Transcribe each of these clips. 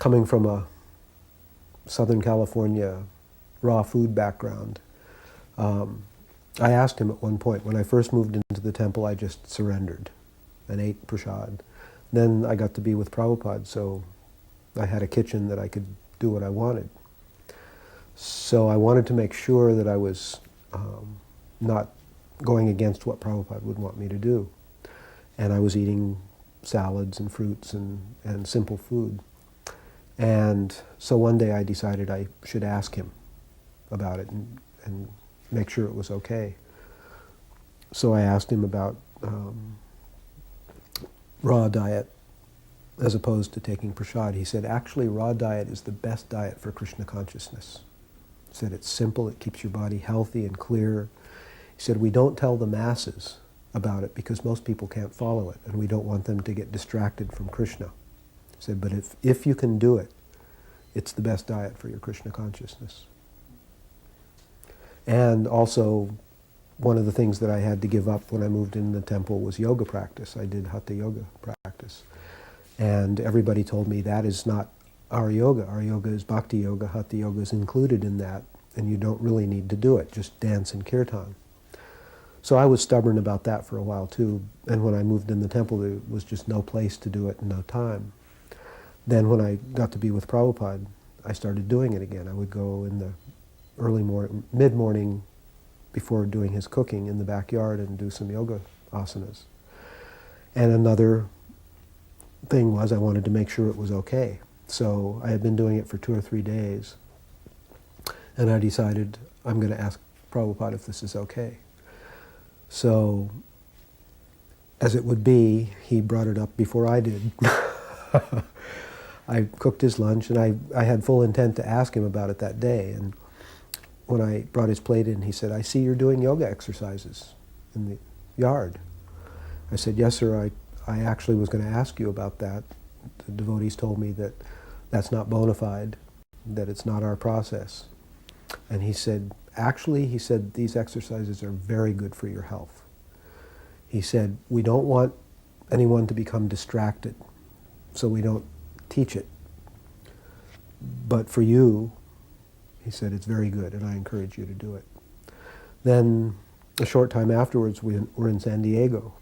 coming from a Southern California raw food background, I asked him at one point, when I first moved into the temple, I just surrendered and ate prasad. Then I got to be with Prabhupada, so I had a kitchen that I could do what I wanted. So I wanted to make sure that I was not going against what Prabhupada would want me to do. And I was eating salads and fruits and simple food. And so one day I decided I should ask him about it and make sure it was okay. So I asked him about raw diet as opposed to taking prasad. He said, actually, raw diet is the best diet for Krishna consciousness. He said, it's simple, it keeps your body healthy and clear. He said, we don't tell the masses about it because most people can't follow it, and we don't want them to get distracted from Krishna. He said, but if you can do it, it's the best diet for your Krishna consciousness. And also, one of the things that I had to give up when I moved in the temple was yoga practice. I did hatha yoga practice. And everybody told me that is not our yoga. Our yoga is bhakti yoga. Hatha yoga is included in that, and you don't really need to do it. Just dance and kirtan. So I was stubborn about that for a while too. And when I moved in the temple, there was just no place to do it and no time. Then when I got to be with Prabhupada, I started doing it again. I would go in the early morning, mid-morning, before doing his cooking in the backyard and do some yoga asanas. And another thing was I wanted to make sure it was okay. So I had been doing it for 2 or 3 days, and I decided I'm going to ask Prabhupada if this is okay. So, as it would be, he brought it up before I did. I cooked his lunch, and I had full intent to ask him about it that day. And when I brought his plate in, he said, I see you're doing yoga exercises in the yard. I said, yes, sir, I actually was going to ask you about that. The devotees told me that that's not bona fide, that it's not our process. And he said, actually, he said, these exercises are very good for your health. He said, we don't want anyone to become distracted, so we don't teach it. But for you, he said, it's very good, and I encourage you to do it. Then, a short time afterwards, we were in San Diego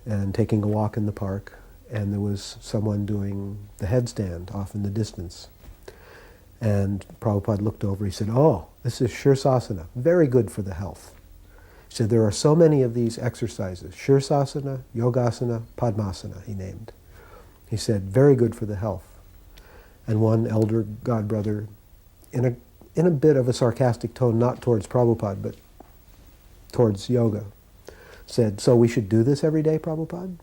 and taking a walk in the park, and there was someone doing the headstand off in the distance. And Prabhupada looked over, he said, oh, this is Shirsasana, very good for the health. He said, there are so many of these exercises, Shirsasana, Yogasana, Padmasana, he named. He said, very good for the health. And one elder godbrother, in a bit of a sarcastic tone, not towards Prabhupada, but towards yoga, said, so we should do this every day, Prabhupada?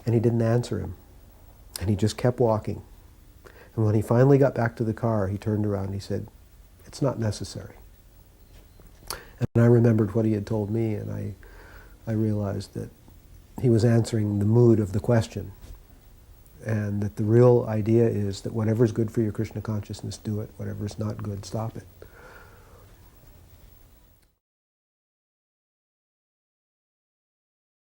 And he didn't answer him. And he just kept walking. And when he finally got back to the car, he turned around and he said, it's not necessary. And I remembered what he had told me, and I realized that he was answering the mood of the question. And that the real idea is that whatever's good for your Krishna consciousness, do it. Whatever's not good, stop it.